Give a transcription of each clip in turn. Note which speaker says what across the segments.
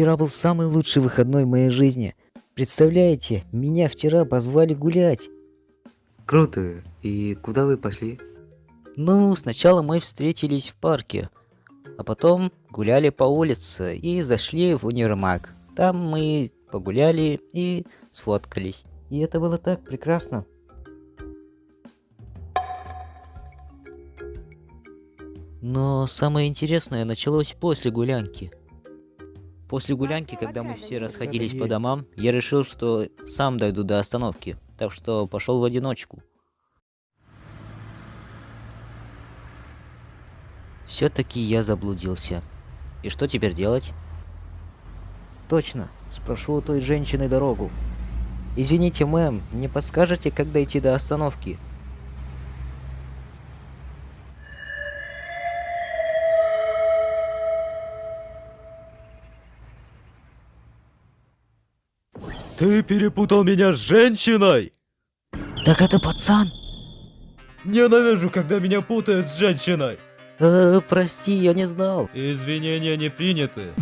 Speaker 1: вчера был самый лучший выходной в моей жизни. Представляете, меня вчера позвали гулять.
Speaker 2: Круто. И куда вы пошли?
Speaker 1: Ну, сначала мы встретились в парке, а потом гуляли по улице и зашли в универмаг. Там мы погуляли и сфоткались. И это было так прекрасно. Но самое интересное началось после гулянки. После гулянки, когда мы все расходились по домам, я решил, что сам дойду до остановки, так что пошел в одиночку. Все-таки я заблудился. И что теперь делать? Точно, спрошу у той женщины дорогу. Извините, мэм, не подскажете, как дойти до остановки?
Speaker 3: Ты перепутал меня с женщиной?
Speaker 1: Так это пацан.
Speaker 3: Ненавижу, когда меня путают с женщиной.
Speaker 1: Прости, я не знал.
Speaker 3: Извинения не приняты.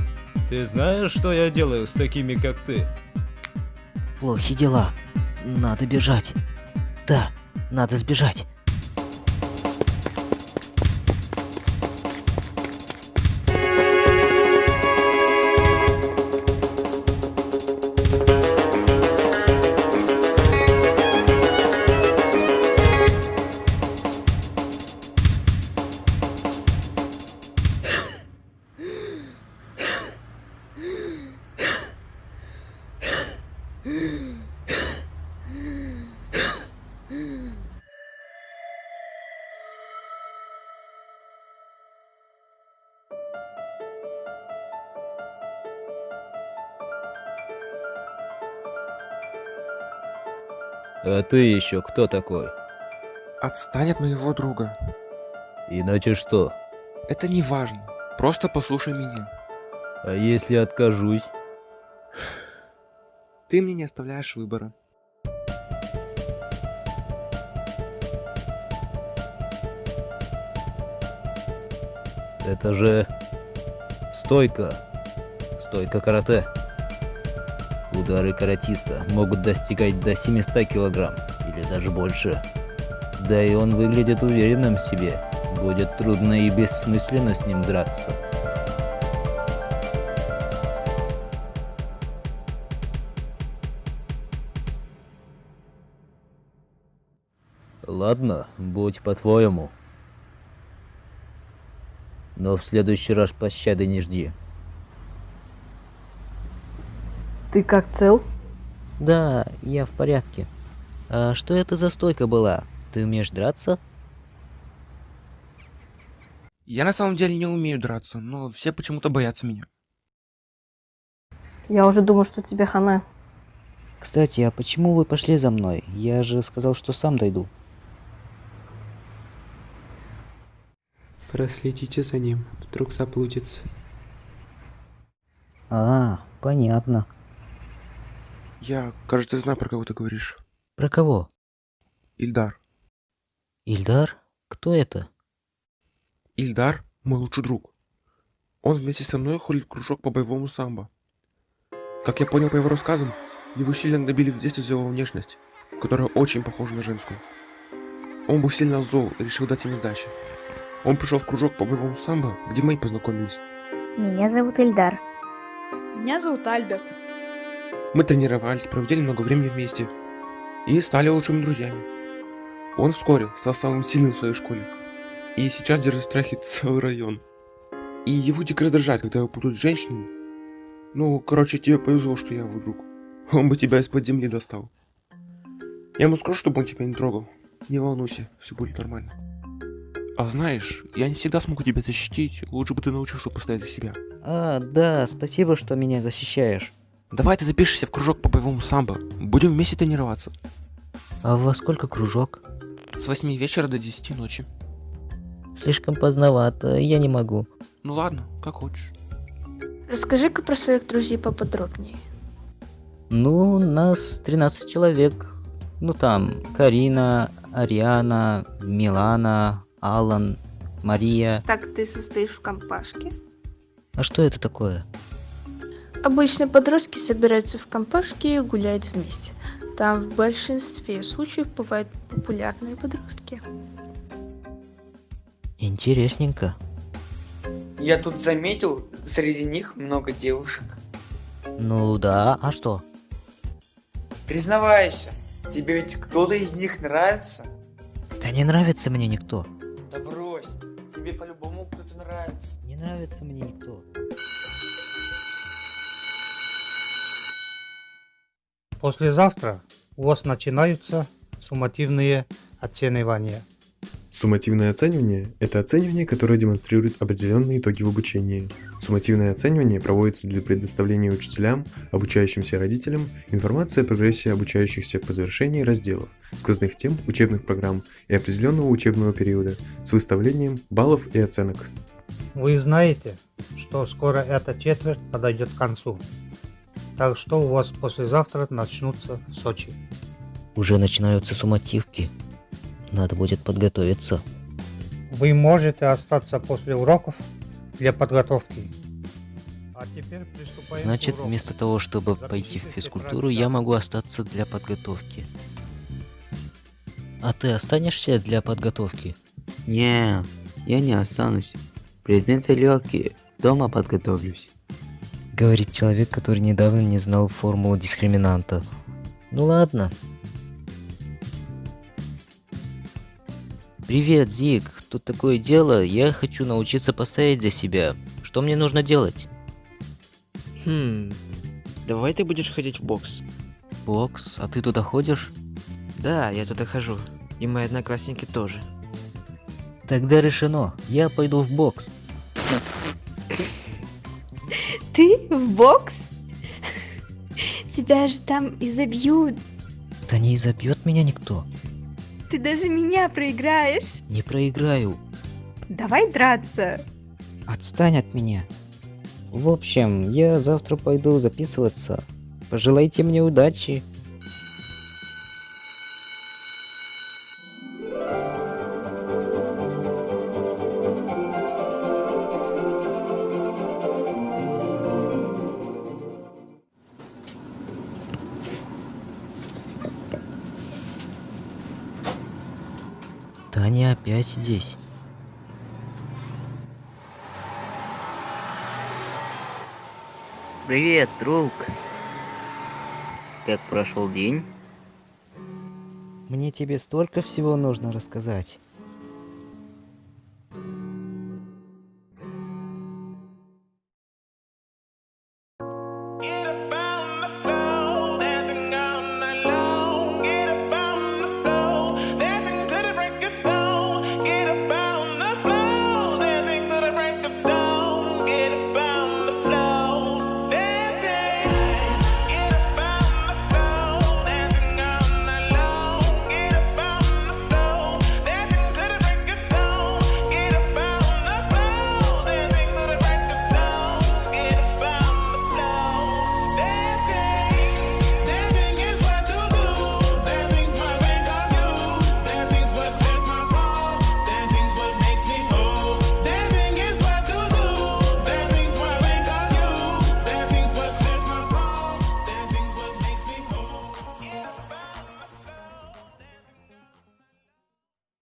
Speaker 3: Ты знаешь, что я делаю с такими, как ты?
Speaker 1: Плохие дела. Надо бежать. Да, надо сбежать.
Speaker 3: А ты еще кто такой?
Speaker 4: Отстань от моего друга.
Speaker 3: Иначе что?
Speaker 4: Это не важно. Просто послушай меня.
Speaker 3: А если откажусь?
Speaker 4: Ты мне не оставляешь выбора.
Speaker 3: Это же стойка. Стойка карате. Удары каратиста могут достигать до 700 килограмм или даже больше. Да и он выглядит уверенным в себе. Будет трудно и бессмысленно с ним драться. Ладно, будь по-твоему. Но в следующий раз пощады не жди.
Speaker 5: Ты как, цел?
Speaker 1: Да, я в порядке. А что это за стойка была? Ты умеешь драться?
Speaker 4: Я на самом деле не умею драться, но все почему-то боятся меня.
Speaker 5: Я уже думал, что тебе хана.
Speaker 1: Кстати, а почему вы пошли за мной? Я же сказал, что сам дойду.
Speaker 6: Проследите за ним, вдруг заблудится.
Speaker 1: А, понятно.
Speaker 4: Я, кажется, знаю, про кого ты говоришь.
Speaker 1: Про кого?
Speaker 4: Ильдар.
Speaker 1: Ильдар? Кто это?
Speaker 4: Ильдар – мой лучший друг. Он вместе со мной ходит в кружок по боевому самбо. Как я понял по его рассказам, его сильно добили в детстве за его внешность, которая очень похожа на женскую. Он был сильно зол и решил дать им сдачи. Он пришел в кружок по боевому самбо, где мы и познакомились.
Speaker 7: Меня зовут Ильдар.
Speaker 8: Меня зовут Альберт.
Speaker 4: Мы тренировались, проводили много времени вместе и стали лучшими друзьями. Он вскоре стал самым сильным в своей школе и сейчас держит в страхе целый район. И его дико раздражает, когда его путают с женщинами. Ну, короче, тебе повезло, что я его друг. Он бы тебя из-под земли достал. Я ему скажу, чтобы он тебя не трогал. Не волнуйся, все будет нормально. А знаешь, я не всегда смогу тебя защитить, лучше бы ты научился постоять за себя.
Speaker 1: А, да, спасибо, что меня защищаешь.
Speaker 4: Давай ты запишешься в кружок по боевому самбо. Будем вместе тренироваться.
Speaker 1: А во сколько кружок?
Speaker 4: С 8 вечера до 10 ночи.
Speaker 1: Слишком поздновато, я не могу.
Speaker 4: Ну ладно, как хочешь.
Speaker 7: Расскажи-ка про своих друзей поподробнее.
Speaker 1: Ну, нас 13 человек. Ну там, Карина, Ариана, Милана, Алан, Мария.
Speaker 8: Так ты состоишь в компашке?
Speaker 1: А что это такое?
Speaker 7: Обычно подростки собираются в компашки и гуляют вместе. Там в большинстве случаев бывают популярные подростки.
Speaker 1: Интересненько.
Speaker 9: Я тут заметил, среди них много девушек.
Speaker 1: Ну да, а что?
Speaker 9: Признавайся, тебе ведь кто-то из них нравится?
Speaker 1: Да не нравится мне никто.
Speaker 9: Да брось, тебе по-любому кто-то нравится.
Speaker 1: Не нравится мне никто.
Speaker 10: Послезавтра у вас начинаются суммативные оценивания.
Speaker 4: Суммативное оценивание – это оценивание, которое демонстрирует определенные итоги в обучении. Суммативное оценивание проводится для предоставления учителям, обучающимся родителям, информации о прогрессе обучающихся по завершении разделов, сквозных тем учебных программ и определенного учебного периода с выставлением баллов и оценок.
Speaker 10: Вы знаете, что скоро эта четверть подойдет к концу. Так что у вас послезавтра начнутся Сочи.
Speaker 1: Уже начинаются суммативки. Надо будет подготовиться.
Speaker 10: Вы можете остаться после уроков для подготовки. А теперь приступаем
Speaker 1: Значит,
Speaker 10: к уроку.
Speaker 1: вместо того, чтобы пойти в
Speaker 10: Запишите
Speaker 1: физкультуру,
Speaker 10: тетрадь.
Speaker 1: я могу остаться для подготовки. А ты останешься для подготовки?
Speaker 2: Не, я не останусь. Предметы легкие, дома подготовлюсь.
Speaker 1: Говорит человек, который недавно не знал формулу дискриминанта. Ну ладно. Привет, Зик. Тут такое дело, я хочу научиться постоять за себя. Что мне нужно делать?
Speaker 11: Давай ты будешь ходить в бокс.
Speaker 1: Бокс? А ты туда ходишь?
Speaker 11: Да, я туда хожу. И мои одноклассники тоже.
Speaker 1: Тогда решено. Я пойду в бокс.
Speaker 7: Ты в бокс? Тебя же там изобьют.
Speaker 1: Да не изобьет меня никто.
Speaker 7: Ты даже меня проиграешь.
Speaker 1: Не проиграю.
Speaker 7: Давай драться.
Speaker 1: Отстань от меня. В общем, я завтра пойду записываться. Пожелайте мне удачи. Таня опять здесь. Привет, друг. Как прошел день? Мне тебе столько всего нужно рассказать.